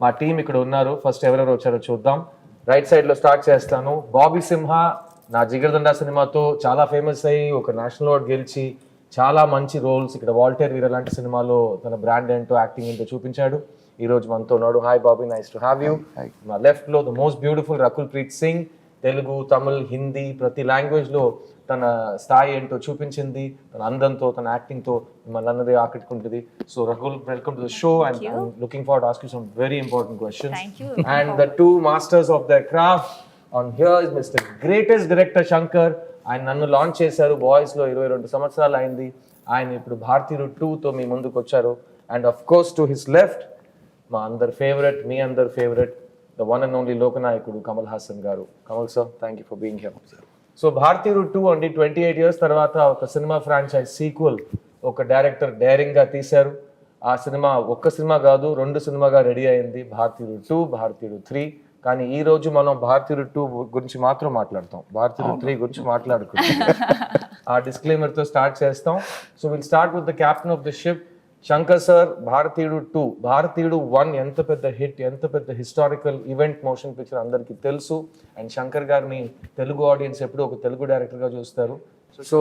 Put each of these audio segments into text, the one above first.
మా టీం ఇక్కడ ఉన్నారు. ఫస్ట్ ఎవరెవరు వచ్చారో చూద్దాం. రైట్ సైడ్ లో స్టార్ట్ చేస్తాను. బాబీ సింహ నా జిగర్దండా సినిమాతో చాలా ఫేమస్ అయ్యి ఒక నేషనల్ అవార్డ్ గెలిచి చాలా మంచి రోల్స్ ఇక్కడ వాల్టర్ వీర లాంటి సినిమాలో తన బ్రాండ్ ఏంటో యాక్టింగ్ ఏంటో చూపించాడు. ఈ రోజు మనతో ఉన్నాడు. Hi Bobby, nice to have you. నా లెఫ్ట్ లో the most beautiful Rakul Preet Singh. Telugu, Tamil, Hindi ప్రతి లాంగ్వేజ్ లో తన స్థాయి ఏంటో చూపించింది. తన అందంతో, తన యాక్టింగ్ తో మిమ్మల్ని అన్నది ఆకట్టుకుంటుంది. So Rakul, welcome to the show and I'm looking forward to ask you some very important questions. And the two masters of the craft on here is mister greatest director Shankar. ఆయన నన్ను లాంచ్ చేశారు boys లో 22 సంవత్సరాలు అయింది. ఆయన ఇప్పుడు భారతీయుడు 2తో మీ ముందుకు వచ్చారు. And of course to his left మా అందరి ఫేవరెట్, మీ అందరి favourite, the one and only లోకనాయకుడు Kamal Haasan garu. Kamal sir, thank you for being here. So Bharateeyudu 2 అండి 28 years తర్వాత ఒక సినిమా ఫ్రాంచైజ్ సీక్వెల్ ఒక డైరెక్టర్ డైరింగ్ గా తీశారు. ఆ సినిమా ఒక్క సినిమా కాదు, 2 సినిమాగా రెడీ అయింది. భారతీయుడు 2, భారతీయుడు 3. కానీ ఈ రోజు మనం భారతీయుడు 2 గురించి మాత్రం మాట్లాడతాం, భారతీయుడు 3 గురించి మాట్లాడుకుంటాం. ఆ డిస్క్లైమర్ తో స్టార్ట్ చేస్తాం. So will start with the captain of the ship Shankar sir. భారతీయుడు 2, భారతీయుడు 1 ఎంత పెద్ద హిట్, ఎంత పెద్ద హిస్టారికల్ ఈవెంట్ మోషన్ పిక్చర్ అందరికీ తెలుసు. అండ్ శంకర్ గారిని తెలుగు ఆడియన్స్ ఎప్పుడు ఒక తెలుగు డైరెక్టర్ గా చూస్తారు. సో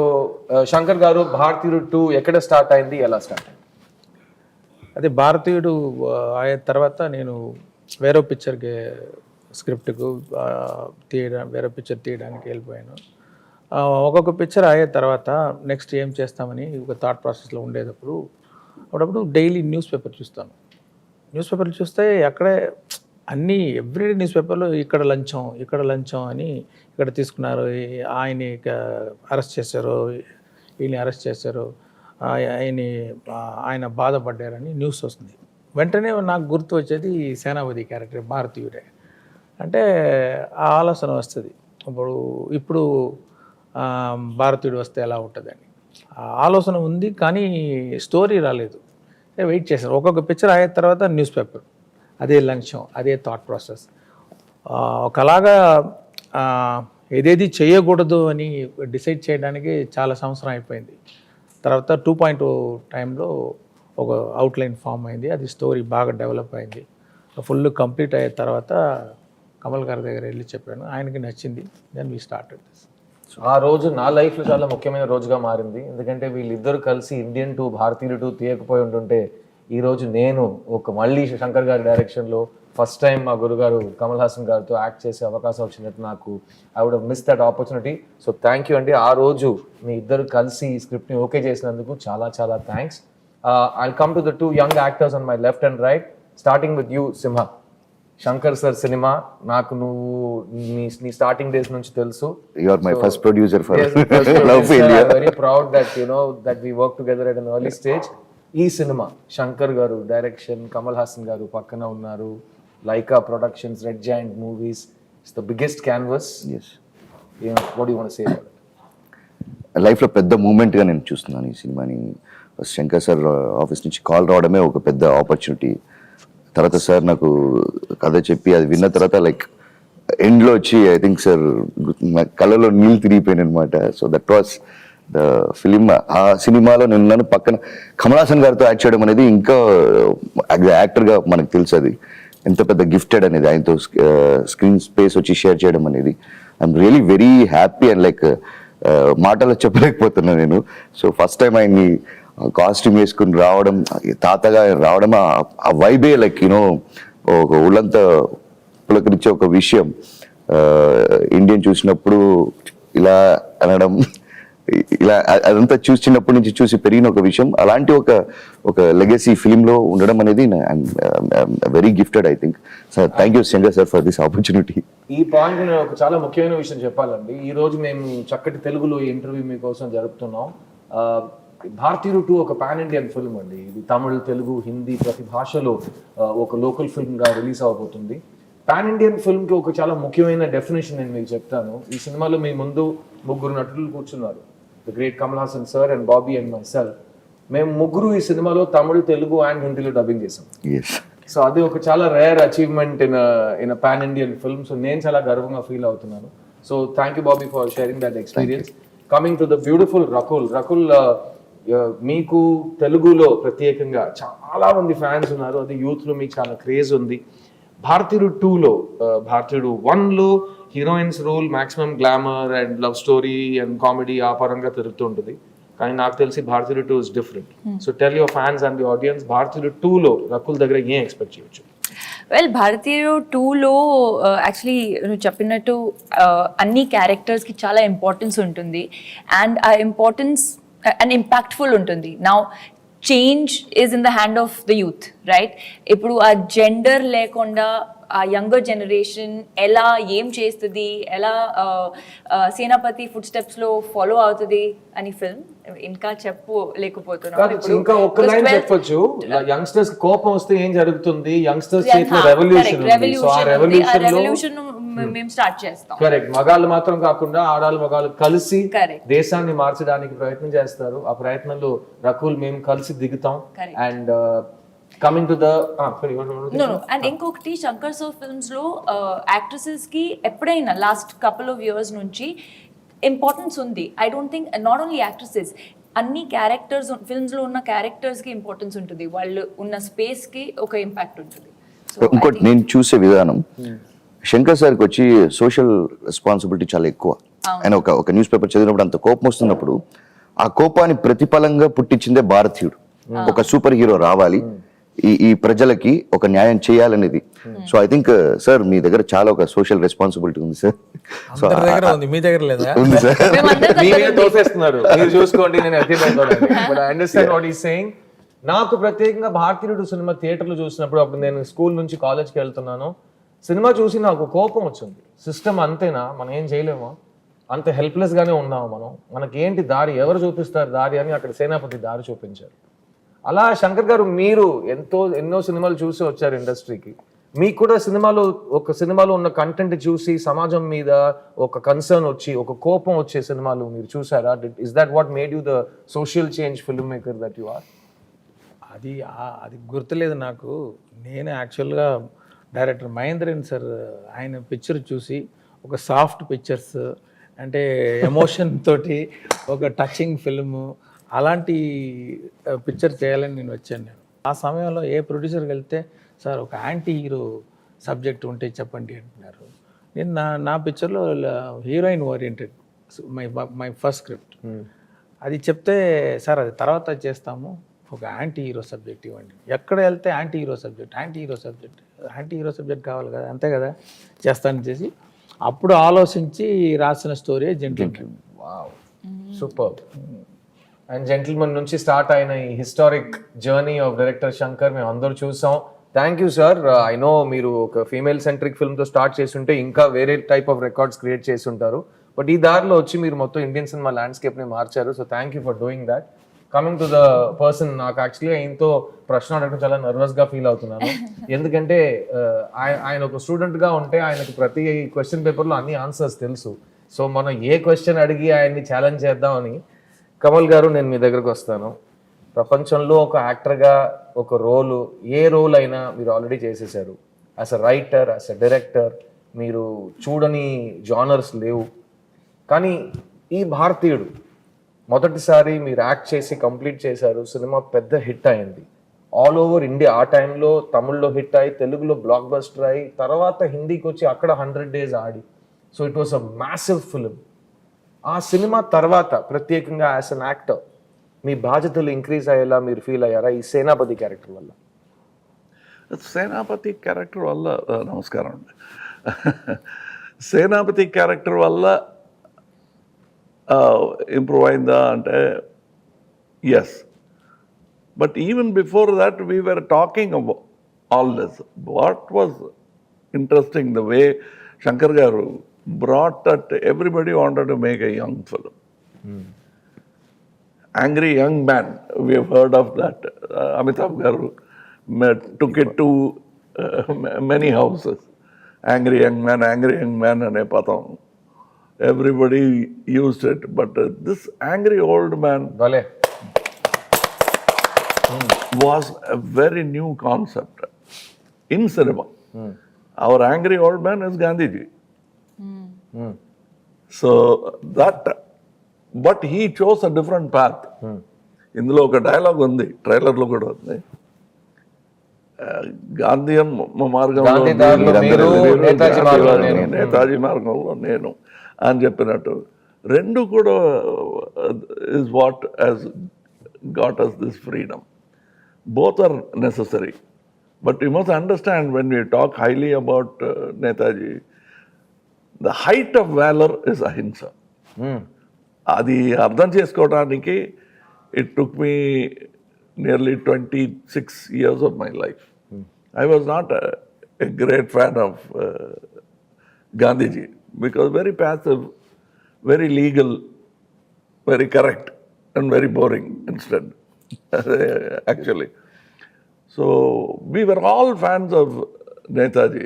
శంకర్ గారు, భారతీయుడు 2 ఎక్కడ స్టార్ట్ అయింది, ఎలా స్టార్ట్ అయింది? అదే భారతీయుడు అయిన తర్వాత నేను వేరే పిక్చర్కి స్క్రిప్ట్కు వేరే పిక్చర్ తీయడానికి వెళ్ళిపోయాను. ఒక్కొక్క పిక్చర్ అయిన తర్వాత నెక్స్ట్ ఏం చేస్తామని ఒక థాట్ ప్రాసెస్లో ఉండేటప్పుడు అప్పుడప్పుడు డైలీ న్యూస్ పేపర్ చూస్తాను. న్యూస్ పేపర్లు చూస్తే అక్కడే అన్నీ ఎవ్రీడే న్యూస్ పేపర్లో ఇక్కడ లంచం అని ఇక్కడ తీసుకున్నారు, ఆయన్ని అరెస్ట్ చేశారు, ఈయన్ని అరెస్ట్ చేశారు, ఆయన బాధపడ్డారని న్యూస్ వస్తుంది. వెంటనే నాకు గుర్తు వచ్చేది సేనాపతి క్యారెక్టర్ భారతీయుడే. అంటే ఆ ఆలోచన వస్తుంది, ఇప్పుడు భారతీయుడు వస్తే ఎలా ఉంటుందని ఆ ఆలోచన ఉంది. కానీ స్టోరీ రాలేదు. వెయిట్ చేశాను. ఒక్కొక్క పిక్చర్ అయిన తర్వాత న్యూస్ పేపర్, అదే లంచం, అదే థాట్ ప్రాసెస్. ఒకలాగా ఏదేది చేయకూడదు అని డిసైడ్ చేయడానికి చాలా సంవత్సరం అయిపోయింది. తర్వాత 2.0 టైంలో ఒక అవుట్లైన్ ఫామ్ అయింది. అది స్టోరీ బాగా డెవలప్ అయింది. ఫుల్ కంప్లీట్ అయిన తర్వాత కమల్ గారి దగ్గర వెళ్ళి చెప్పాను, ఆయనకి నచ్చింది. Then we started this. ఆ రోజు నా లైఫ్లో చాలా ముఖ్యమైన రోజుగా మారింది. ఎందుకంటే వీళ్ళిద్దరు కలిసి ఇండియన్ 2, భారతీయుడు 2 తీయకపోయి ఉంటుంటే ఈ రోజు నేను మళ్ళీ శంకర్ గారి డైరెక్షన్లో ఫస్ట్ టైం మా గురుగారు కమల్ హాసన్ గారితో యాక్ట్ చేసే అవకాశం వచ్చినట్టు నాకు I would miss that opportunity. So thank you అండి. ఆ రోజు మీ ఇద్దరు కలిసి ఈ స్క్రిప్ట్ని ఓకే చేసినందుకు చాలా చాలా thanks. I'll come to the 2 young actors on my left and right, starting with you, Simha. Shankar sir cinema నాకు నువ్వు నీ స్టార్టింగ్ డేస్ నుంచి తెలుసు. You are my first producer for Love for India. I'm very proud that that we worked together at an early stage. ఈ cinema Shankar garu direction, Kamal Haasan garu పక్కన ఉన్నారు, Lyca Productions, Red Giant Movies. It's the biggest canvas. yes what do you want to say about it? లైఫ్లో పెద్ద మూమెంట్గా నేను చూస్తున్నాను ఈ సినిమాని. Shankar sir office నుంచి కాల్ రావడమే ఒక పెద్ద ఆపర్చునిటీ. తర్వాత సార్ నాకు కథ చెప్పి అది విన్న తర్వాత లైక్ ఎండ్లో వచ్చి ఐ థింక్ సార్ కళ్ళలో నీళ్ళు తిరిగిపోయాను అనమాట. So that was the film. ఆ సినిమాలో నేను పక్కన కమల్ హాసన్ గారితో యాక్ట్ చేయడం అనేది ఇంకా యాక్టర్గా మనకు తెలుసు అది ఎంత పెద్ద గిఫ్టెడ్ అనేది. ఆయనతో స్క్రీన్ స్పేస్ వచ్చి షేర్ చేయడం అనేది I'm really very happy and like మాటలో చెప్పలేకపోతున్నాను నేను. సో ఫస్ట్ టైం ఆయన్ని కాస్ట్యూమ్ వేసుకుని రావడం, తాతగా రావడం, ఆ వైబే లైక్ ఒక ఉళ్ళంతా పులకరించే ఒక విషయం. ఇండియన్ చూసినప్పుడు ఇలా అనడం, ఇలా అదంతా చిన్నప్పటి నుంచి చూసి పెరిగిన ఒక విషయం. అలాంటి ఒక లెగసీ ఫిలింలో ఉండడం అనేది very gifted I think. Sir thank you Shankar sir for this opportunity. ఈ పాయింట్ నేను ఒక చాలా ముఖ్యమైన విషయం చెప్పాలండి. ఈ రోజు మేము చక్కటి తెలుగులో ఇంటర్వ్యూ మీకోసం జరుపుతున్నాం. భారతీయుడు 2 ఒక పాన్ ఇండియన్ ఫిల్మ్ అండి. ఇది తమిళ్, తెలుగు, హిందీ ప్రతి భాషలో ఒక లోకల్ ఫిల్మ్ గా రిలీజ్ అవబోతుంది. పాన్ ఇండియన్ ఫిల్మ్ కి ఒక చాలా ముఖ్యమైన డెఫినేషన్ నేను మీకు చెప్తాను. ఈ సినిమాలో మీ ముందు 3 నటులు కూర్చున్నారు, the great Kamal Haasan sir and Bobby and my self. మేము 3 ఈ సినిమాలో తమిళ్, తెలుగు అండ్ హిందీలో డబ్బింగ్ చేసాం. సో అది ఒక చాలా rare achievement in pan Indian film. So నేను చాలా గర్వంగా ఫీల్ అవుతున్నాను. So thank you Bobby for sharing that experience. Coming to the beautiful Rakul. మీకు తెలుగులో ప్రత్యేకంగా చాలా మంది ఫ్యాన్స్ ఉన్నారు, అది యూత్ లో మీకు చాలా క్రేజ్ ఉంది. భారతీయుడు 2లో భారతీయుడు 1లో heroines role maximum glamour and love story and comedy ఆ పరంగా తిరుగుతుంటుంది. కానీ నాకు తెలిసి Bharateeyudu 2 is different. So tell your fans and the audience, Bharateeyudu 2లో రకుల్ దగ్గర ఏం ఎక్స్పెక్ట్ చేయొచ్చు? వెల్, భారతీయుడు 2లో యాక్చువల్లీ నువ్వు చెప్పినట్టు అన్ని క్యారెక్టర్స్కి చాలా ఇంపార్టెన్స్ ఉంటుంది అండ్ ఆ ఇంపార్టెన్స్ అండ్ ఇంపాక్ట్ఫుల్ ఉంటుంది. Now change is in the hand of the youth, right? ఇప్పుడు ఆ జెండర్ లేకుండా ఆ యంగర్ జనరేషన్ ఎలా ఏం చేస్తుంది, ఎలా సేనాపతి ఫుడ్ స్టెప్స్ లో ఫాలో అవుతుంది అని ఫిల్మ్ ఇంకా ఇంకా ఒక్క లైన్ చెప్పొచ్చు. యంగ్స్టర్స్ కోపం వస్తే ఏం జరుగుతుంది, యంగ్స్టర్స్ చేతిలో రెవల్యూషన్ మేము స్టార్ట్ చేస్తాం. కరెక్ట్. మగాళ్ళు మాత్రం కాకుండా ఆడాళ్ళు మగాళ్ళు కలిసి దేశాన్ని మార్చడానికి ప్రయత్నం చేస్తారు. ఆ ప్రయత్నంలో రకుల్ మేము కలిసి దిగుతాం. And coming to the and ఇంకొకటి శంకర్ సర్ ఫిల్మ్స్ లో యాక్ట్రెసెస్ కి ఎప్పుడైనా లాస్ట్ కపుల్ ఆఫ్ ఇయర్స్ నుంచి ఇంపార్టెన్స్ ఉంది. I don't think not only actresses, అన్ని క్యారెక్టర్స్ ఫిల్మ్స్ లో ఉన్న క్యారెక్టర్స్ కి ఇంపార్టెన్స్ ఉంటుంది, వాళ్ళు ఉన్న స్పేస్ కి ఒక ఇంపాక్ట్ ఉంటుంది. ఇంకోటి నేను చూసే విధానం, శంకర్ సార్కి వచ్చి సోషల్ రెస్పాన్సిబిలిటీ చాలా ఎక్కువ. ఆయన ఒక న్యూస్ పేపర్ చదివినప్పుడు అంత కోపం వస్తున్నప్పుడు ఆ కోపాన్ని ప్రతిఫలంగా పుట్టించిందే భారతీయుడు. ఒక సూపర్ హీరో రావాలి, ఈ ప్రజలకి ఒక న్యాయం చేయాలనేది. సో ఐ థింక్ సార్ మీ దగ్గర చాలా ఒక సోషల్ రెస్పాన్సిబిలిటీ ఉంది సార్. సో మీ దగ్గర లేదా? ఉంది సార్. తోసేస్తున్నారు, మీరు చూసుకోండి. నేను అండర్స్టాండ్ వాట్ ఈస్ సేయింగ్. నాకు ప్రత్యేకంగా భారతీయుడు సినిమా థియేటర్లో చూసినప్పుడు, అప్పుడు నేను స్కూల్ నుంచి కాలేజ్కి వెళ్తున్నాను, సినిమా చూసి నాకు కోపం వచ్చింది. సిస్టమ్ అంతేనా, మనం ఏం చేయలేమా, అంత హెల్ప్లెస్ గానే ఉన్నాము మనం, మనకేంటి దారి, ఎవరు చూపిస్తారు దారి అని అక్కడ సేనాపతి దారి చూపించారు. అలా శంకర్ గారు మీరు ఎన్నో సినిమాలు చూసి వచ్చారు ఇండస్ట్రీకి. మీకు కూడా సినిమాలో ఉన్న కంటెంట్ చూసి సమాజం మీద ఒక కన్సర్న్ వచ్చి, ఒక కోపం వచ్చే సినిమాలు మీరు చూసారా? Is that what made you the social change film maker that you are? అది గుర్తులేదు నాకు. నేను యాక్చువల్గా డైరెక్టర్ మహేంద్రన్ సార్ ఆయన పిక్చర్ చూసి, ఒక సాఫ్ట్ పిక్చర్స్ అంటే ఎమోషన్ తోటి ఒక టచింగ్ ఫిల్ము, అలాంటి పిక్చర్ చేయాలని నేను వచ్చాను. ఆ సమయంలో ఏ ప్రొడ్యూసర్కి వెళ్తే సార్ ఒక యాంటీ హీరో సబ్జెక్ట్ ఉంటే చెప్పండి అంటున్నారు. నేను నా పిక్చర్లో heroine oriented my first script. అది చెప్తే సార్ అది తర్వాత చేస్తాము, ఒక యాంటీ హీరో సబ్జెక్ట్ ఇవ్వండి. ఎక్కడ వెళ్తే యాంటీ హీరో సబ్జెక్ట్ కావాలి కదా, అంతే కదా, చేస్తాను చేసి అప్పుడు ఆలోచించి రాసిన story gentlemen. Wow, super. And gentlemen నుంచి స్టార్ట్ అయిన ఈ historic journey of director Shankar మేము అందరూ చూసాం. Thank you sir. I know మీరు ఒక ఫీమేల్ సెంట్రిక్ ఫిల్మ్తో స్టార్ట్ చేస్తుంటే ఇంకా వేరే టైప్ ఆఫ్ రికార్డ్స్ క్రియేట్ చేసి ఉంటారు, బట్ ఈ దారిలో వచ్చి మీరు మొత్తం ఇండియన్ సినిమా ల్యాండ్స్కేప్ని మార్చారు. So thank you for doing that. Coming to the person, నాకు యాక్చువల్లీ ఆయనతో ప్రశ్న అడగడం చాలా నర్వస్గా ఫీల్ అవుతున్నాను. ఎందుకంటే ఆయన ఒక స్టూడెంట్గా ఉంటే ఆయనకు ప్రతి క్వశ్చన్ పేపర్లో అన్ని ఆన్సర్స్ తెలుసు. సో మనం ఏ క్వశ్చన్ అడిగి ఆయన్ని ఛాలెంజ్ చేద్దామని. కమల్ గారు, నేను మీ దగ్గరకు వస్తాను. ప్రపంచంలో ఒక యాక్టర్గా ఒక ఏ రోల్ అయినా మీరు ఆల్రెడీ చేసేసారు. As a writer, as a director మీరు చూడని జానర్స్ లేవు. కానీ ఈ భారతీయుడు మొదటిసారి మీరు యాక్ట్ చేసి కంప్లీట్ చేశారు, సినిమా పెద్ద హిట్ అయింది ఆల్ ఓవర్ ఇండియా. ఆ టైంలో తమిళ్లో హిట్ అయ్యి, తెలుగులో బ్లాక్ బస్టర్ అయ్యి, తర్వాత హిందీకి వచ్చి అక్కడ 100 days Audi. So it was a massive film. ఆ సినిమా తర్వాత ప్రత్యేకంగా యాజ్ అన్ యాక్టర్ మీ బాధ్యతలు ఇంక్రీజ్ అయ్యేలా మీరు ఫీల్ అయ్యారా ఈ సేనాపతి క్యారెక్టర్ వల్ల? సేనాపతి క్యారెక్టర్ వల్ల నమస్కారం అండి. సేనాపతి క్యారెక్టర్ వల్ల ఇంప్రూవ్ అయిందా అంటే yes, but even before that we were talking all this. What was interesting the way Shankar garu brought that everybody wanted to make a young film. Angry Young Man, we have heard of that. Amitabh garu took it to many houses. Angry Young Man ane padam. Everybody used it, but this angry old man was a very new concept in cinema. Our angry old man is Gandhiji. So that, but he chose a different path. ఇందులో ఒక dialogue ఉంది, ట్రైలర్లో కూడా ఉంది. Gandhian మార్గంలో గాంధీ దారిలో మీరు, నేతాజీ మార్గంలో నేను. నేతాజీ మార్గంలో నేను అని చెప్పినట్టు రెండు కూడా is what has got us this freedom. Both are necessary. But you must understand, when we talk highly about Netaji, the height of valor is ahimsa. అది అర్థం చేసుకోవడానికి it took me nearly 26 years of my life. I was not a great fan of Gandhiji, because very passive, very legal, very correct, and very boring instead. Actually. So we were all fans of Netaji.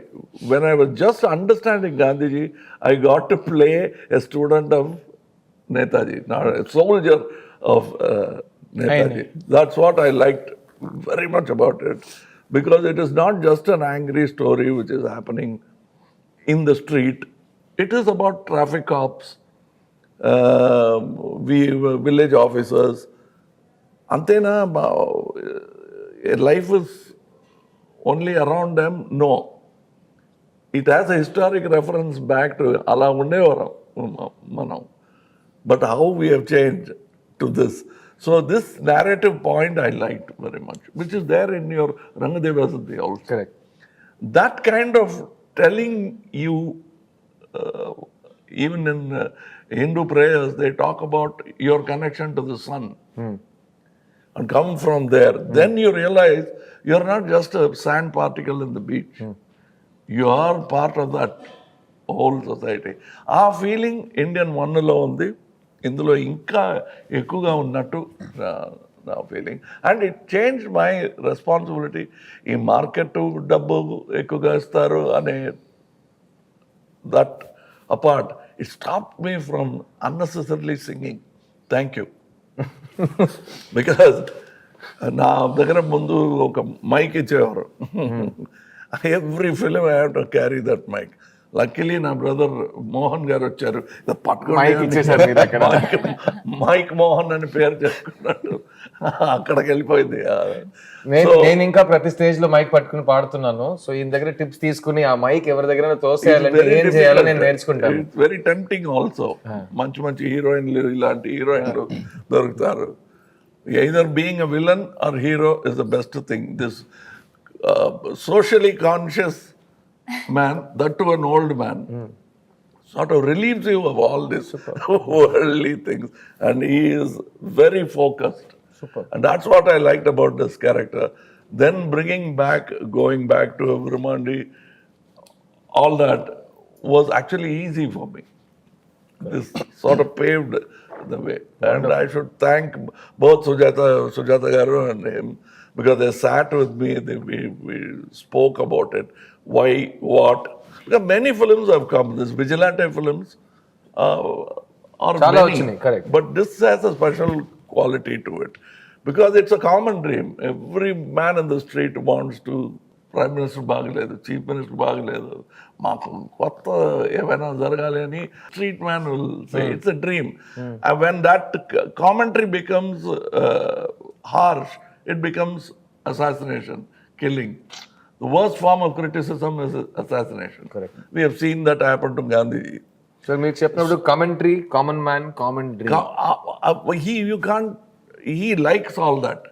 When I was just understanding Gandhiji, I got to play a student of Netaji, not a soldier of Netaji. That's what I liked very much about it, because it is not just an angry story which is happening in the street. It is about traffic cops, village officers. Antena, life is only around them? No. It has a historic reference back to ala undevaram manam. But how we have changed to this. So this narrative point I liked very much, which is there in your Rangadevasati also. Correct. That kind of telling you, even in Hindu prayers, they talk about your connection to the sun. And come from there. Then you realize you're not just a sand particle in the beach. You are part of that whole society. ఆ feeling Indian వన్లో ఉంది, ఇందులో ఇంకా ఎక్కువగా ఉన్నట్టు నా feeling. And it change my responsibility. ఈ market డబ్బు ఎక్కువగా ఇస్తారు అనే that apart, it stop me from unnecessarily singing. Thank you. Because నా దగ్గర ముందు ఒక మైక్ ఇచ్చేవారు. Every film I have to carry that mic. Luckily నా బ్రదర్ మోహన్ గారు వచ్చారు, మైక్ ఇచ్చేసారు మీరు అక్కడ. మైక్ మోహన్ అని పేరు చెప్పుకున్నట్టు అక్కడికి వెళ్ళిపోయింది. నేను ఇంకా ప్రతి స్టేజ్ లో మైక్ పట్టుకుని పాడుతున్నాను. సో ఈయన దగ్గర టిప్స్ తీసుకుని ఆ మైక్ ఎవరి దగ్గర తోసేయాలంటే ఏం చేయాలో నేను నేర్చుకుంటాను. It's very tempting also. మంచి మంచి హీరోయిన్లు, ఇలాంటి హీరోయిన్లు దొరుకుతారు. Either being a villain or hero is the best thing. This socially conscious man, that to an old man, sort of relieves you of all this worldly things, and he is very focused. Super. And that's what I liked about this character. Then going back to Viramandi, all that was actually easy for me. This sort of paved the way. And I should thank both Sujata Garu and him, because they sat with me, we spoke about it, why, what. Because many films have come, these vigilante films are Chala many, vachinayi, correct. but this has a special quality to it, because it's a common dream. Every man in the street wants to, Prime Minister బాగలేదు, Chief Minister బాగలేదు, మాకు కొత్త ఏమైనా జరగాలి అని street man will say, it's a dream. And when that commentary becomes harsh, it becomes assassination, killing. The worst form of criticism is assassination. Correct. We have seen that happen to Gandhi. So మీరు చెప్పినప్పుడు commentary, common man, common dream. He likes all that.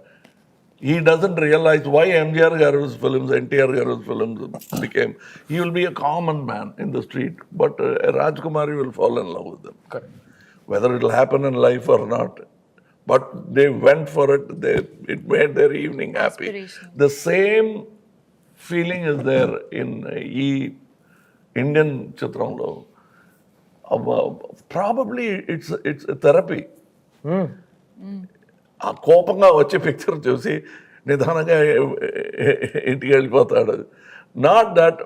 He doesn't realize why MGR Garu's films, NTR Garu's films became. He will be a common man in the street, but Rajkumari will fall in love with them. Correct. Whether it will happen in life or not. But they went for it. It made their evening happy. Inspiration. The same feeling is there in Indian Chitramlo. Probably it's a therapy. ఆ కోపంగా వచ్చే picture చూసి నిదానంగా ఇంటికి వెళ్ళిపోతాడు. Not that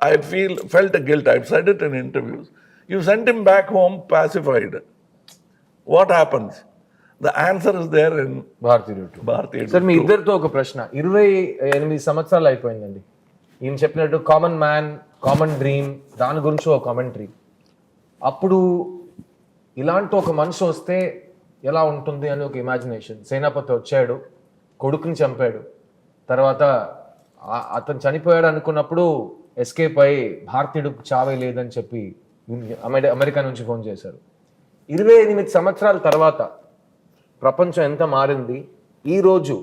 I felt a guilt. I've said it in interviews. You sent him back home pacified. What happens? The answer is there in భారతీయుడు. Sir మీ ఇద్దరితో ఒక ప్రశ్న. 28 సంవత్సరాలు అయిపోయిందండి. ఈయన చెప్పినట్టు కామన్ మ్యాన్, కామన్ డ్రీమ్, దాని గురించి ఒక కామెంటరీ. అప్పుడు ఇలాంటి ఒక మనిషి వస్తే ఎలా ఉంటుంది అని ఒక ఇమాజినేషన్. సేనాపతి వచ్చాడు, కొడుకుని చంపాడు, తర్వాత అతను చనిపోయాడు అనుకున్నప్పుడు ఎస్కేప్ అయ్యి భారతీయుడు చావే లేదని చెప్పి అమెరికా నుంచి ఫోన్ చేశారు. 28 సంవత్సరాల తర్వాత ప్రపంచం ఎంత మారింది, ఈరోజు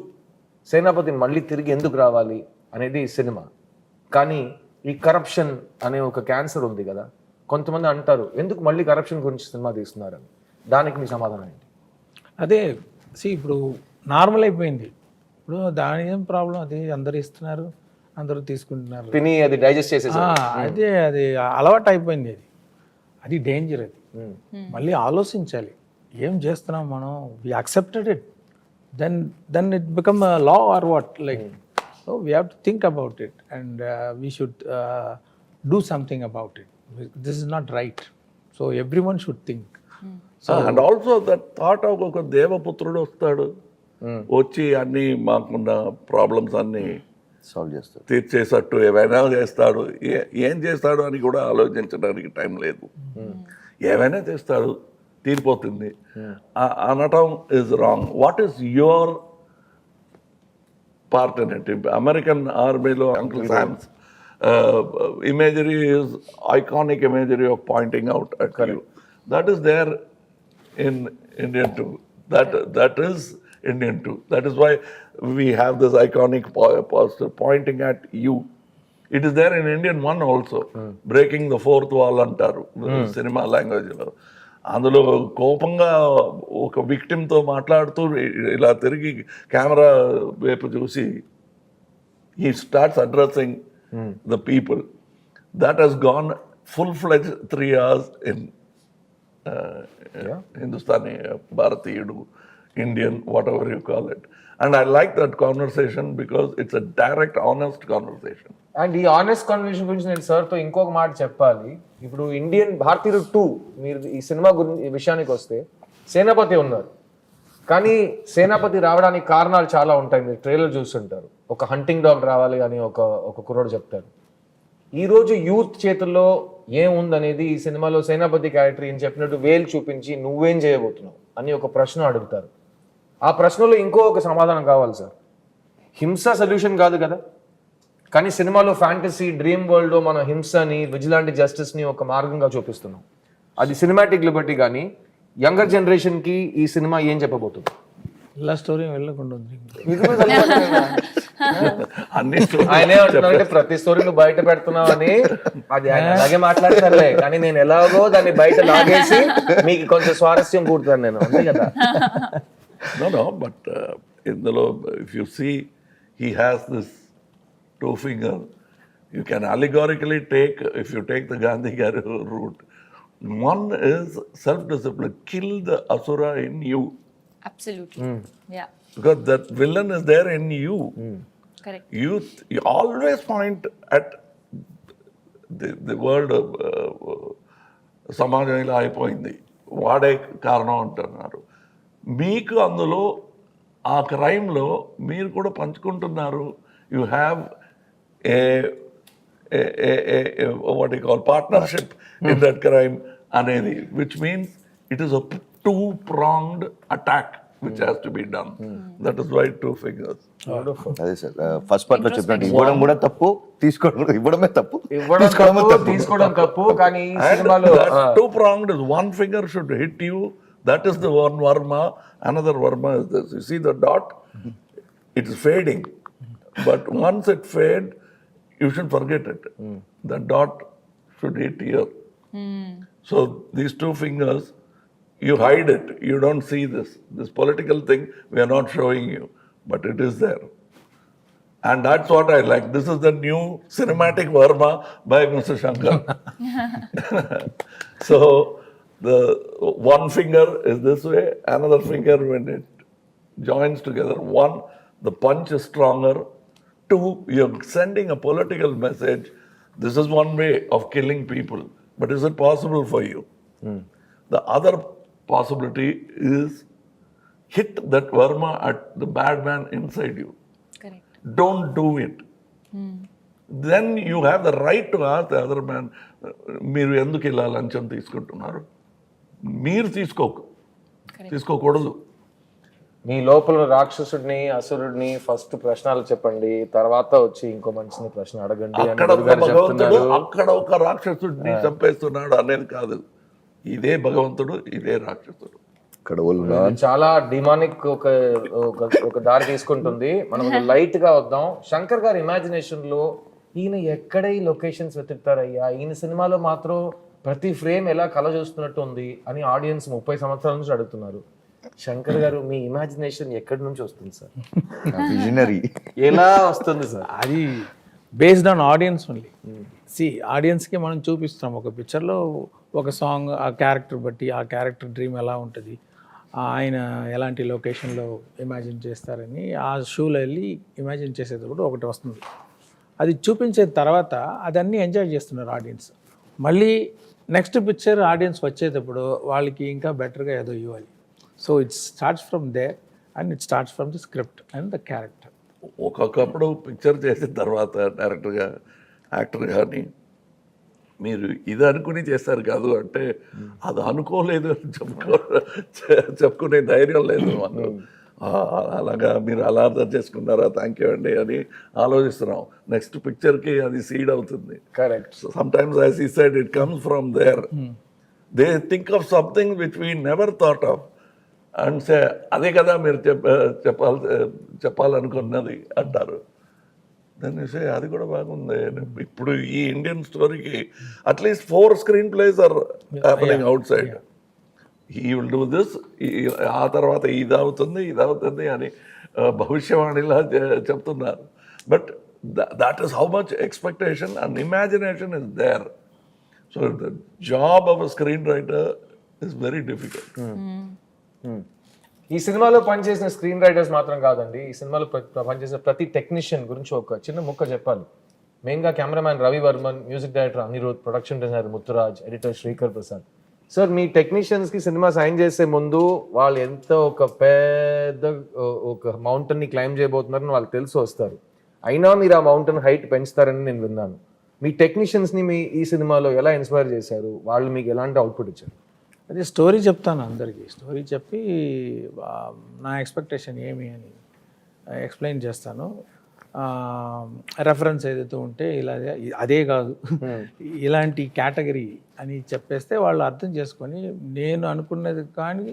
సేనాపతి మళ్ళీ తిరిగి ఎందుకు రావాలి అనేది సినిమా. కానీ ఈ కరప్షన్ అనే ఒక క్యాన్సర్ ఉంది కదా, కొంతమంది అంటారు ఎందుకు మళ్ళీ కరప్షన్ గురించి సినిమా తీస్తున్నారని. దానికి మీ సమాధానం ఏంటి? అదే ఇప్పుడు నార్మల్ అయిపోయింది. ఇప్పుడు దాని ఏం ప్రాబ్లం, అది అందరు ఇస్తున్నారు, అందరూ తీసుకుంటున్నారు, తిని అది డైజెస్ట్ చేసేసి అదే అది అలవాటు అయిపోయింది. అది డేంజర్. అది మళ్ళీ ఆలోచించాలి, ఏం చేస్తున్నాం మనం. We accepted it, then it become law or what, like we have to think about it and we should do something about it. This is not right, so every one should think. And also that thought of ఒక దేవపుత్రుడు వస్తాడు, వచ్చి అన్ని మాకున్న problems అన్ని solve చేస్తారు. తీర్చేసట్టు ఏమైనా చేస్తాడు. ఏం చేస్తాడు అని కూడా ఆలోచించడానికి టైం లేదు. ఏమైనా చేస్తాడు, తీరిపోతుంది అనటం is wrong. What is your part in it? American ఆర్మీలో uncle శామ్స్ imagery is iconic imagery of pointing out at you. That is there in Indian too. That is Indian too. That is why we have this iconic poster pointing at you. It is there in Indian one also. Breaking the fourth wall antaru cinema language lo. అందులో కోపంగా ఒక విక్టిమ్తో మాట్లాడుతూ ఇలా తిరిగి camera వైపు చూసి he starts addressing the people. That has gone full-fledged 3 hours in Hindustani, Bharatiyudu, Indian, whatever you call it. And I like that conversation because it's a direct, honest conversation. And ఈ honest conversation గురించి నేను సార్తో ఇంకొక మాట చెప్పాలి. ఇప్పుడు Indian భారతీయుడు 2 మీరు ఈ సినిమా గురించి విషయానికి వస్తే సేనాపతి ఉన్నారు, కానీ సేనాపతి రావడానికి కారణాలు చాలా ఉంటాయి. మీరు ట్రైలర్ చూస్తుంటారు, ఒక హంటింగ్ డాగ్ రావాలి అని ఒక కుర్రోడు చెప్తారు. ఈరోజు యూత్ చేతుల్లో ఏముందనేది ఈ సినిమాలో సేనాపతి క్యారెక్టర్ ఏం చెప్పినట్టు వేలు చూపించి నువ్వేం చేయబోతున్నావు అని ఒక ప్రశ్న అడుగుతారు. ఆ ప్రశ్నలో ఇంకో ఒక సమాధానం కావాలి సార్. హింస సొల్యూషన్ కాదు కదా, కానీ సినిమాలో ఫ్యాంటసీ డ్రీమ్ వరల్డ్లో మనం హింసని, విజిలాంటి జస్టిస్ని ఒక మార్గంగా చూపిస్తున్నాం. అది సినిమాటిక్ లిబర్టీ. కానీ యంగర్ జనరేషన్కి ఈ సినిమా ఏం చెప్పబోతుంది? ఇలా స్టోరీ వెళ్ళకుండా ఉంది. ఆయనే అంటున్నారంటే ప్రతి స్టోరీ నువ్వు బయట పెడుతున్నావు అని. అది ఆయన అలాగే మాట్లాడతారులే, కానీ నేను ఎలాగో దాన్ని బయట లాగేసి మీకు కొంచెం స్వారస్యం కూడుతాను నేను, అంతే కదా. No, but ఇందులో if you see, he has this 2 finger. You can allegorically take, if you take the Gandhi route, one is self-discipline. Kill the asura in you. Absolutely. Yeah. Because that villain is there in you. Correct. You always point at the world of సమాజం ఇలా అయిపోయింది, వాడే కారణం అంటున్నారు. మీకు అందులో ఆ క్రైమ్లో మీరు కూడా పంచుకుంటున్నారు. You have what you call partnership in that crime అనేది, which means it is a 2-pronged attack which has to be done. That is why 2 fingers. అదే సార్, ఫస్ట్ పార్ట్ లో చెప్పినట్టు ఇవ్వడం కూడా తప్పు, తీసుకోవడం ఇవ్వడమే తప్పు, తీసుకోవడం తప్పు. కానీ ఈ సినిమాలో 2-pronged is 1 finger should hit you. That is the one varma. Another varma is this. You see the dot? It is fading. But once it fades, you should forget it. The dot should hit here. So these 2 fingers, you hide it. You don't see this. This political thing, we are not showing you. But it is there. And that's what I like. This is the new cinematic Varma by Mr. Shankar. So the 1 finger is this way, another finger when it joins together. 1, the punch is stronger. 2, you're sending a political message. This is one way of killing people. But is it possible for you? The other possibility is hit that Varma at the bad man inside you. Correct. Don't do it. Then you have the right to ask the other man, మీరు ఎందుకు ఇలా లంచం తీసుకుంటున్నారు? మీరు తీసుకోకు. తీసుకోకూడదు. మీ లోపల రాక్షసుడిని అసురుడిని first ప్రశ్నలు చెప్పండి, తర్వాత వచ్చి ఇంకో మనిషిని ప్రశ్న అడగండి అని అక్కడ ఒక గురుగారు భగవంతుడు చెప్తున్నారు. అక్కడ ఒక రాక్షసుడిని చంపేస్తున్నాడు అనేది కాదు. ఇదే భగవంతుడు, ఇదే రాక్షసుడు. ఇక్కడ వాళ్ళు ఇది చాలా డిమానిక్ ఒక ఒక దారి తీసుకుంటుంది. మనం లైట్ గా వద్దాం. శంకర్ గారి ఇమాజినేషన్ లో ఈయన ఎక్కడ ఈ లొకేషన్స్ వెతుకుతారయ్యా, ఈయన సినిమాలో మాత్రం ప్రతి ఫ్రేమ్ ఎలా కల చూస్తున్నట్టు ఉంది అని ఆడియన్స్ 30 సంవత్సరాల నుంచి అడుగుతున్నారు. శంకర్ గారు మీ ఇమాజినేషన్ ఎక్కడి నుంచి వస్తుంది సార్? విజనరీ. ఎలా వస్తుంది సార్? అది బేస్డ్ ఆన్ ఆడియన్స్ ఓన్లీ. ఆడియన్స్కి మనం చూపిస్తాం ఒక పిక్చర్లో ఒక సాంగ్, ఆ క్యారెక్టర్ బట్టి ఆ క్యారెక్టర్ డ్రీమ్ ఎలా ఉంటుంది, ఆయన ఎలాంటి లొకేషన్లో ఇమాజిన్ చేస్తారని ఆ షూలో వెళ్ళి ఇమాజిన్ చేసేటప్పుడు ఒకటి వస్తుంది. అది చూపించిన తర్వాత అదన్నీ ఎంజాయ్ చేస్తున్నారు ఆడియన్స్. మళ్ళీ నెక్స్ట్ పిక్చర్ ఆడియన్స్ వచ్చేటప్పుడు వాళ్ళకి ఇంకా బెటర్గా ఏదో ఇవ్వాలి. So it starts from there and it starts from the script and the character. ఒక్కొక్కప్పుడు పిక్చర్ చేసిన తర్వాత డైరెక్టర్గా, యాక్టర్ కానీ మీరు ఇది అనుకుని చేస్తారు కాదు అంటే అది అనుకోలేదు అని చెప్పుకునే ధైర్యం లేదు మాకు. అలాగా మీరు అలా అర్థం చేసుకున్నారా, థ్యాంక్ యూ అండి అని ఆలోచిస్తున్నాం. నెక్స్ట్ పిక్చర్కి అది సీడ్ అవుతుంది. కరెక్ట్. సమ్టైమ్స్ యాజ్ ఈ side it comes from there. They think of something which we never thought of and say అదే కదా మీరు చెప్పాలనుకున్నది అంటారు. దాన్ని సే అది కూడా బాగుంది. ఇప్పుడు ఈ ఇండియన్ స్టోరీకి at least 4 screen places are happening outside. He will do this, ఆ తర్వాత ఇది అవుతుంది అని భవిష్యవాణిలా చెప్తున్నారు. But that is how much expectation and imagination is there. So the job of a screen writer is very difficult. ఈ సినిమాలో పనిచేసిన స్క్రీన్ రైటర్స్ మాత్రం కాదండి, ఈ సినిమాలో పనిచేసిన ప్రతి టెక్నీషియన్ గురించి ఒక చిన్న ముక్క చెప్పాలి. మెయిన్గా cameraman Ravi Varman, music director Anirudh, production designer Muthuraj, editor Srikar Prasad. Sir మీ టెక్నీషియన్స్కి సినిమా సైన్ చేసే ముందు వాళ్ళు ఎంత ఒక పెద్ద ఒక మౌంటైన్ని క్లైమ్ చేయబోతున్నారని వాళ్ళకి తెలిసి వస్తారు. అయినా మీరు ఆ మౌంటైన్ హైట్ పెంచుతారని నేను విన్నాను. మీ టెక్నీషియన్స్ని మీ ఈ సినిమాలో ఎలా ఇన్స్పైర్ చేశారు? వాళ్ళు మీకు ఎలాంటి అవుట్పుట్ ఇచ్చారు? అదే స్టోరీ చెప్తాను అందరికీ. స్టోరీ చెప్పి నా ఎక్స్పెక్టేషన్ ఏమి అని ఎక్స్ప్లెయిన్ చేస్తాను. రెఫరెన్స్ ఏదైతే ఉంటే ఇలా అదే కాదు ఇలాంటి కేటగిరీ అని చెప్పేస్తే వాళ్ళు అర్థం చేసుకొని నేను అనుకున్నది కానీ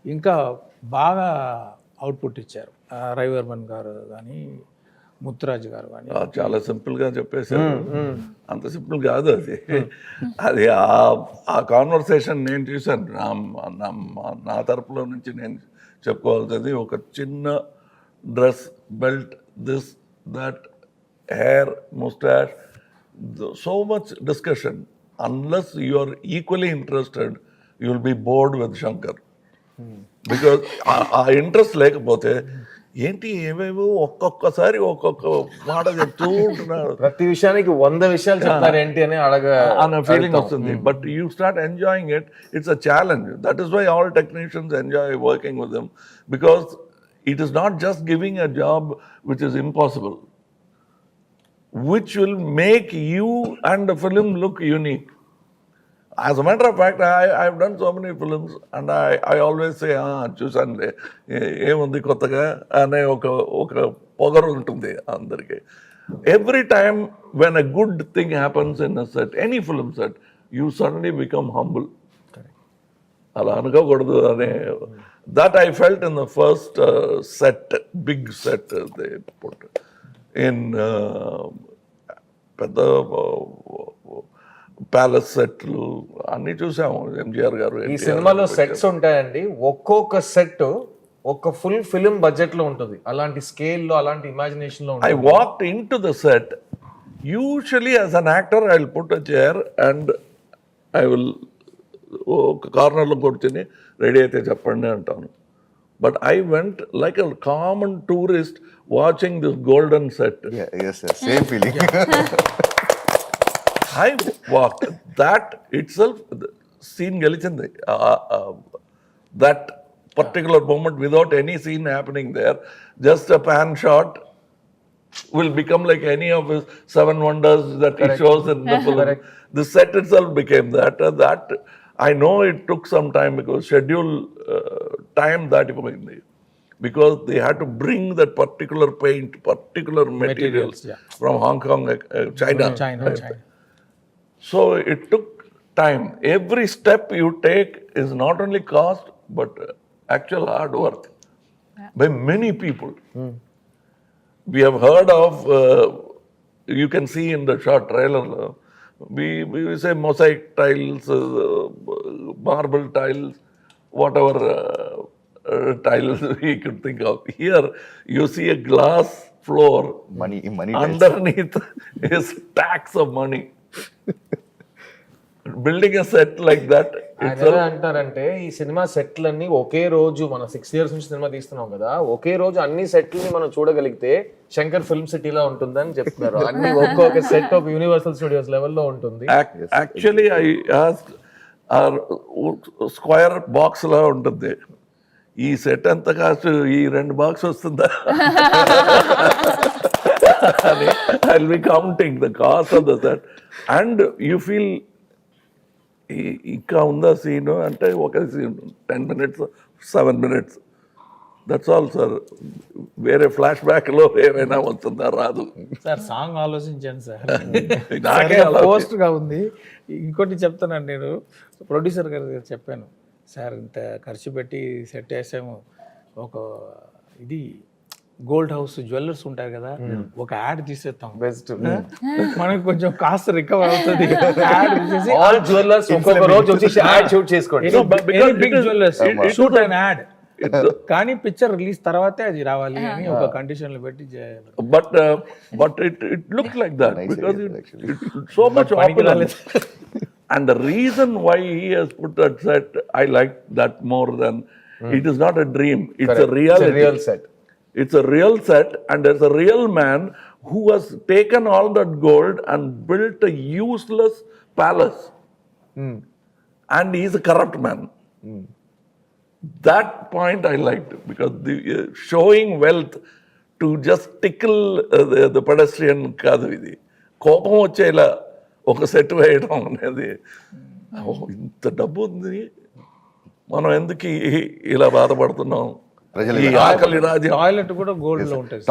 ఇంకా బాగా అవుట్పుట్ ఇచ్చారు. రవివర్మన్ గారు కానీ ముత్తురాజ్ గారు కానీ. చాలా సింపుల్గా చెప్పేశారు. అంత సింపుల్ కాదు అది. అది ఆ కాన్వర్సేషన్ నేను చూశాను. నా తరపులో నుంచి నేను చెప్పుకోవాల్సింది ఒక చిన్న dress, belt, this that, hair, moustache, so much discussion. Unless you are equally interested you will be bored with Shankar. Because ఆ ఇంట్రెస్ట్ లేకపోతే ఏంటి ఏమేమో ఒక్కొక్కసారి ఒక్కొక్క మాట చెప్తూ ఉంటున్నారు. ప్రతి విషయానికి 100 విషయాలు చెప్తారు ఏంటి అని అన్న ఫీలింగ్ వస్తుంది. But you start enjoying it. It's a challenge. That is why all technicians enjoy working with them, because it is not just giving a job which is impossible, which will make you and the film look unique. As a matter of fact, I've done so many films and I always say, చూసానులే ఏముంది కొత్తగా అనే ఒక పొగరు ఉంటుంది అందరికీ. Every time when a good thing happens in a set, any film set, you suddenly become humble. అలా అనుకోకూడదు అనే that I felt in the first set, big set they put in పెద్ద ప్యాలెస్ సెట్లు అన్ని చూసాము. ఎంజిఆర్ గారు ఈ సినిమాలో సెట్స్ ఉంటాయండి. ఒక్కొక్క సెట్ ఒక ఫుల్ ఫిలిం బడ్జెట్ లో ఉంటుంది. అలాంటి స్కేల్ లో, అలాంటి ఇమాజినేషన్ లో I walked into the set. Usually as an actor I will put a chair and I will ఒక కార్నర్లో కూర్చొని రెడీ అయితే చెప్పండి అంటాను. But I went like a common tourist watching this golden set. Yes, same feeling. I walked. That itself, the scene gelichindi. That particular moment without any scene happening there, just a pan shot will become like any of his 7 wonders that he shows in the film. The set itself became that. That I know it took some time because schedule time దాటిపోయింది. Because they had to bring that particular paint, particular materials yeah. from Hong Kong, China. China. So it took time. Every step you take is not only cost, but actual hard work by many people. We have heard of, you can see in the short trailer, we say mosaic tiles, marble tiles, whatever tiles we could think of. Here you see a glass floor. Money. Underneath is stacks of money. Building a set like that. ఆయన ఎలా అంటారంటే ఈ cinema సెట్లన్నీ ఒకే రోజు మనం 6 years నుంచి cinema తీస్తున్నాం కదా, ఒకే రోజు అన్ని సెట్లని మనం చూడగలిగితే శంకర్ ఫిల్మ్ సిటీలో ఉంటుందని చెప్తున్నారు. అన్ని ఒక్కొక్క సెట్ ఒక యూనివర్సల్ స్టూడియోస్ లెవెల్లో ఉంటుంది. Actually, I asked, square box లా ఉంటుంది, ఈ సెట్ ఎంత కాస్ట్, ఈ 2 బాక్స్ వస్తుందా అని I'll be counting the cost of the set. And you feel ఇంకా ఉందా సీన్ అంటే ఒక scene 10 minutes 7 minutes, that's all sir. వేరే ఫ్లాష్ బ్యాక్లో ఏమైనా వస్తుందా, రాదు. సార్ సాంగ్ ఆలోచించండి సార్. నాకే అలా పోస్ట్గా ఉంది. ఇంకోటి చెప్తానండి, నేను ప్రొడ్యూసర్ గారికి చెప్పాను, సార్ ఇంత ఖర్చు పెట్టి సెట్ వేసాము, ఒక ఇది గోల్డ్ హౌస్ జ్యువెలర్స్ ఉంటారు కదా, ఒక యాడ్ తీసేస్తాం, బెస్ట్ మనకు కొంచెం కాస్ట్ రికవర్ అవుతుంది. యాడ్ తీసేసి ఆల్ జ్యువెలర్స్ ఒక్కొక్క రోజు వచ్చి యాడ్ షూట్ చేసుకోండి. Big jewellers shoot and ad, కానీ పిక్చర్ రిలీజ్ తర్వాతే అది రావాలి అని ఒక కండిషన్లు పెట్టి but it looked like that because it so much opulence. And the reason why he has put that set, I like that more than it is not a dream, it's a reality. It's a real set. It's a real set, and there's a real man who has taken all that gold and built a useless palace. And he's a corrupt man. That point I liked, because the showing wealth to just tickle the pedestrian కాదు ఇది. కోపం వచ్చేలా ఒక set వేయడం అనేది, ఇంత డబ్బు ఉంది, మనం ఎందుకు ఇలా బాధపడుతున్నాం, ఈ ఆకలి రాజ్యం. టాయిలెట్ కూడా గోల్డ్ లో ఉంటుంది.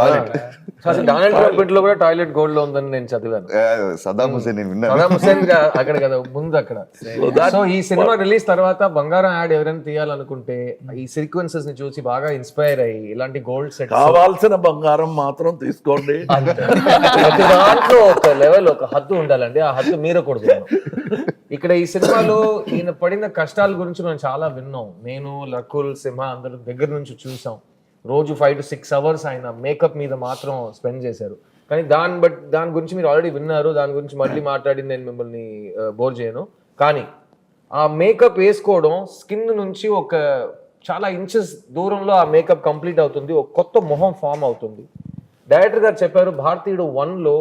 డొనాల్డ్ ట్రంప్ ఇంట్లో కూడా టాయిలెట్ గోల్డ్ లో ఉందని నేను చదివాను. సదాం హుసేన్ నేను విన్నాను. సదాం హుసేన్ అక్కడ కదా ముందు అక్కడ. సో ఈ సినిమా రిలీజ్ తర్వాత బంగారం యాడ్ ఎవరైనా తీయాలనుకుంటే ఈ సీక్వెన్సెస్ ని చూసి బాగా ఇన్స్పైర్ అయ్యి ఇలాంటి గోల్డ్ సెట్ కావాల్సిన బంగారం మాత్రం తీసుకోండి. దాంట్లో ఒక లెవెల్, ఒక హద్దు ఉండాలండి, ఆ హద్దు మీరకూడదు. ఇక్కడ ఈ సినిమాలో ఈయన పడిన కష్టాల గురించి మనం చాలా విన్నాం. నేను, రకుల్, సింహ అందరూ దగ్గర నుంచి చూసాం. రోజు 5 to 6 hours ఆయన మేకప్ మీద మాత్రం స్పెండ్ చేశారు. కానీ దాని గురించి మీరు ఆల్రెడీ విన్నారు, దాని గురించి మళ్ళీ మాట్లాడి నేను మిమ్మల్ని బోర్ చేయను. కానీ ఆ మేకప్ వేసుకోవడం స్కిన్ నుంచి ఒక చాలా ఇంచెస్ దూరంలో ఆ మేకప్ కంప్లీట్ అవుతుంది, ఒక కొత్త మొహం ఫామ్ అవుతుంది. డైరెక్టర్ గారు చెప్పారు, భారతీయుడు 1లో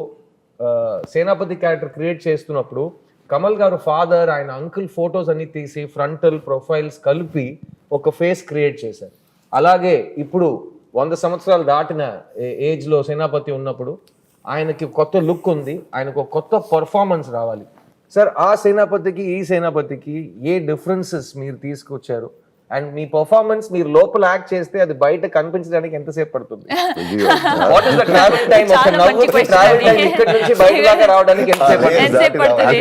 సేనాపతి క్యారెక్టర్ క్రియేట్ చేస్తున్నప్పుడు కమల్ గారు ఫాదర్, ఆయన అంకుల్ ఫొటోస్ అన్ని తీసి ఫ్రంటల్ ప్రొఫైల్స్ కలిపి ఒక ఫేస్ క్రియేట్ చేశారు. అలాగే ఇప్పుడు 100 సంవత్సరాలు దాటిన ఏజ్లో సేనాపతి ఉన్నప్పుడు ఆయనకి కొత్త లుక్ ఉంది, ఆయనకు ఒక కొత్త పర్ఫార్మెన్స్ రావాలి. సార్, ఆ సేనాపతికి ఈ సేనాపతికి ఏ డిఫరెన్సెస్ మీరు తీసుకొచ్చారు? అండ్ మీ పర్ఫార్మెన్స్ మీరు లోపల యాక్ట్ చేస్తే అది బయట కనిపించడానికి ఎంతసేపు పడుతుంది? What is the travel time? ఒక నవ్వుకి ట్రావెల్ టైం ఇక్కడ నుంచి బయట దాకా రావడానికి ఎంతసేపు పడుతుంది?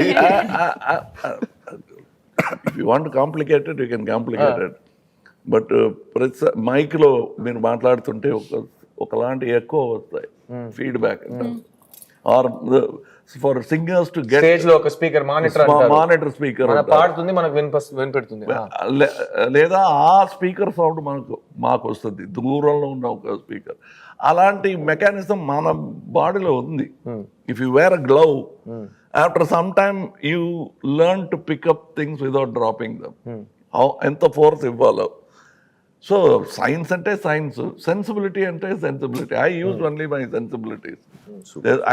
If you want to complicate it, you can complicate it. But మైక్లో మీరు మాట్లాడుతుంటే ఒకలాంటి ఎక్కువ వస్తాయి feedback. Or for singers to get stage లో ఒక స్పీకర్ మానిటర్ స్పీకర్ పాడుతుంది, మనకు వినిపెడుతుంది. లేదా ఆ స్పీకర్ సౌండ్ మాకు వస్తుంది, దూరంలో ఉన్న ఒక స్పీకర్. అలాంటి మెకానిజం మన బాడీలో ఉంది. If you wear a glove, after some time you learn to pick up things without dropping them. ఎంత ఫోర్స్ ఇవ్వాలో. సో సైన్స్ అంటే సైన్స్, సెన్సిబిలిటీ అంటే sensibility. I use only my sensibilities.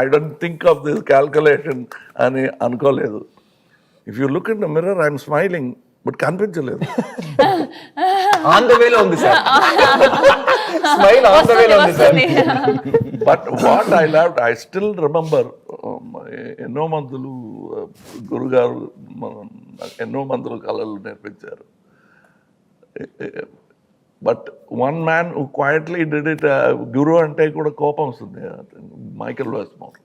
I don't think of this calculation అని అనుకోలేదు. If you look in the mirror, I'm smiling, but కనిపించలేదు. On the వేలో ఉంది sir, smile on the వేలో ఉంది sir. But what I love, I still remember ఎన్నో మందులు గురుగారు ఎన్నో మందులు కళలు నేర్పించారు. But one man who quietly did it, గురు అంటే కూడా కోపం వస్తుంది, Michael Westmore.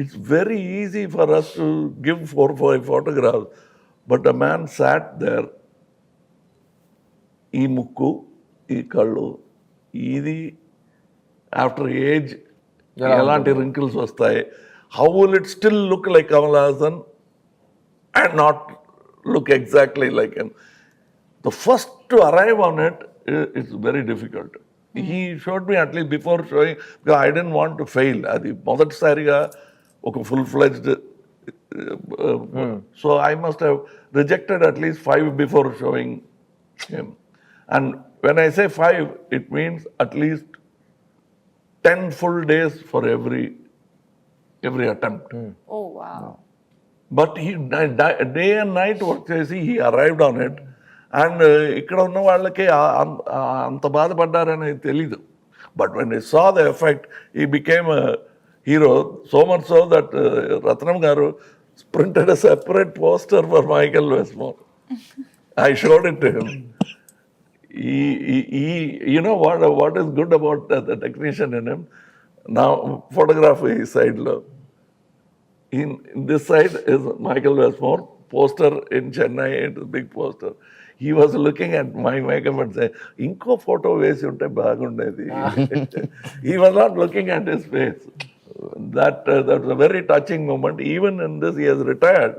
It's very easy for us to give 4-5 photographs, but a man sat there, ఈ ముక్కు, ఈ కళ్ళు, ఇది ఆఫ్టర్ ఏజ్ ఎలాంటి రింకిల్స్ వస్తాయి, how will it still look like Kamal Haasan and not look exactly like him. The first to arrive on it is very difficult. He showed me at least before showing, because I didn't want to fail. అది మొదటిసారిగా ఒక full-fledged, so I must have rejected at least 5 before showing him. And when I say 5, it means at least 10 full days for every attempt. Oh, wow. But he day and night work చేసి he arrived on it. And ఇక్కడ ఉన్న వాళ్ళకి అంత బాధపడ్డారని తెలీదు. But when I saw the effect, ఈ became hero. So much so that Ratnam గారు printed a separate poster for Michael Westmore. I showed it to him. You know what is good about the technician in him? Now photography side lo, in this side is Michael Westmore poster in Chennai, it is big poster. He was looking at my makeup and saying, inko photo vesi unte bagundedi. He was not looking at his face. That was a very touching moment. Even in this, he has retired,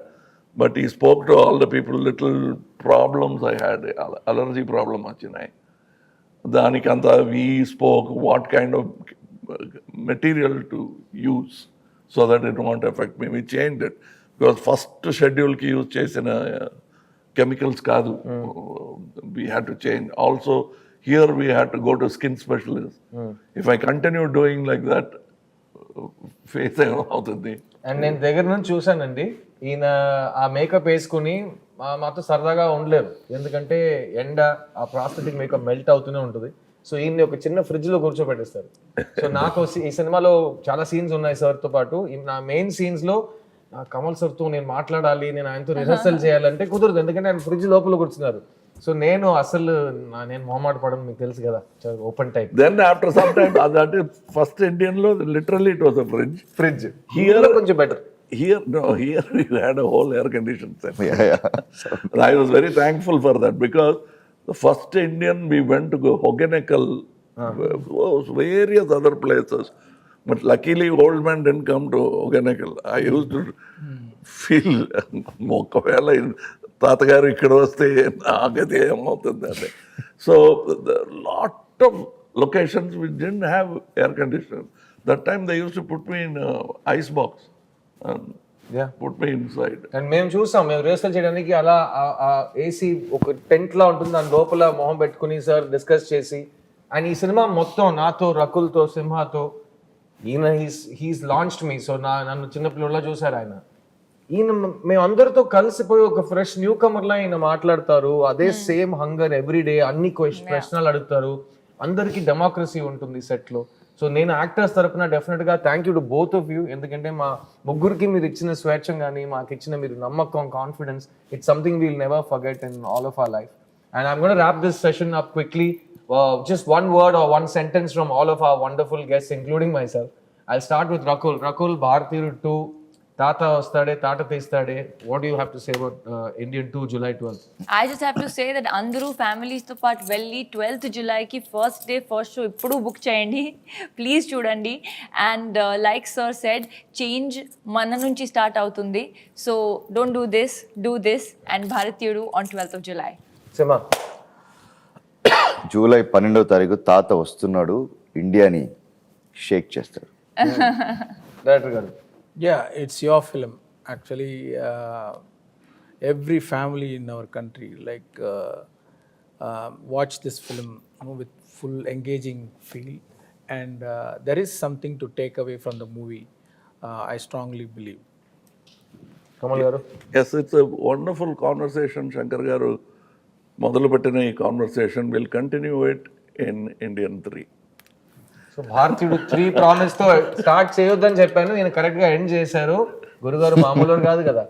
but he spoke to all the people. Little problems I had, allergy problem achinai. Danikanta, we spoke what kind of material to use so that it won't affect me. We changed it because first schedule ki use chesina chemicals kaadu. We had to change. Also, here we had to go to skin specialist. If I continue doing like that, face అవుతుంది. And నేను దగ్గర నుంచి చూసానండి, ఈయన ఆ makeup వేసుకుని మాతో సరదాగా ఉండలేరు, ఎందుకంటే ఎండ ఆ ప్రాస్థెటిక్ మేకప్ మెల్ట్ అవుతూనే ఉంటుంది. సో ఈయన్ని ఒక చిన్న ఫ్రిడ్జ్ లో కూర్చోబెట్టేస్తారు. సో నాకు ఈ సినిమాలో చాలా సీన్స్ ఉన్నాయి సార్తో పాటు. నా మెయిన్ సీన్స్ లో కమల్ సార్తో నేను మాట్లాడాలి, నేను ఆయనతో రిహర్సల్ చేయాలంటే కుదరదు, ఎందుకంటే ఆయన ఫ్రిడ్జ్ లోపల కూర్చున్నారు. సో నేను అసలు నేను మొహమాట పడను, మీకు తెలుసు కదా, open type. Then after some time అంటే ఫస్ట్ ఇండియన్ లో literally it was a fridge. Here కొంచెం better. Here you had a whole air conditioned set. I was very thankful for that, because the first Indian we went to go Hogeneckal, various other places. But luckily, old man didn't come to Hogeneckal. I used to feel, ఒకవేళ తాతగారు ఇక్కడ వస్తే నాకైతే ఏమవుతుందంటే. So the lot of locations we didn't have air conditioners. That time they used to put me in ice box and put me inside. And మేము చూసాం, మేము rehearsal చేయడానికి అలా ఏసీ ఒక టెంట్ లా ఉంటుంది, దాని లోపల మొహం పెట్టుకుని సార్ డిస్కస్ చేసి. అండ్ ఈ సినిమా మొత్తం నాతో, రకుల్తో, సింహాతో, ఈయన హీస్ లాంచ్డ్ మీ. సో నన్ను చిన్నపిల్లలా చూసారు ఆయన. ఈయన మేమందరితో కలిసిపోయి ఒక ఫ్రెష్ న్యూ కమర్లా ఈయన మాట్లాడతారు. అదే సేమ్ హంగర్ ఎవ్రీడే, అన్ని ప్రశ్నలు అడుగుతారు. అందరికీ డెమోక్రసీ ఉంటుంది సెట్లో. సో నేను యాక్టర్స్ తరపున డెఫినెట్గా thank you to both of you, ఎందుకంటే మా ముగ్గురికి మీరు ఇచ్చిన స్వేచ్ఛం కానీ, మాకు ఇచ్చిన మీరు నమ్మకం, confidence, it's something we'll never forget in all of our life. And I'm gonna wrap this session up quickly. Just one word or one sentence from all of our wonderful guests, including myself. I'll start with Rakul. Rakul, Bharatiyu 2, Tata Ostade, Tata Teestade. What do you have to say about Indian 2, July 12th? I just have to say that అందరూ ఫ్యామిలీస్తో పాటు వెళ్ళి 12th జులైకి first day first show ఇప్పుడు book చేయండి, please చూడండి. And like sir said, change మన నుంచి స్టార్ట్ అవుతుంది. So don't do this and Bharateeyudu on 12th of July. Sima. July 12వ తారీఖు తాత వస్తున్నాడు, ఇండియాని షేక్ చేస్తాడు. Director garu. Yeah, it's your film. Actually, every family in our country watch this film with full engaging feel, and there is something to take away from the movie. I strongly believe. Kamal garu. Yes, it's a wonderful conversation, Shankar garu. మొదలుపెట్టిన ఈ conversation will continue it in Indian 3. So భారతీయుడు 3 promise తో start చేయొద్దని చెప్పాను, నేను correct గా end చేశారు. గురుగారు మామూలు కాదు కదా.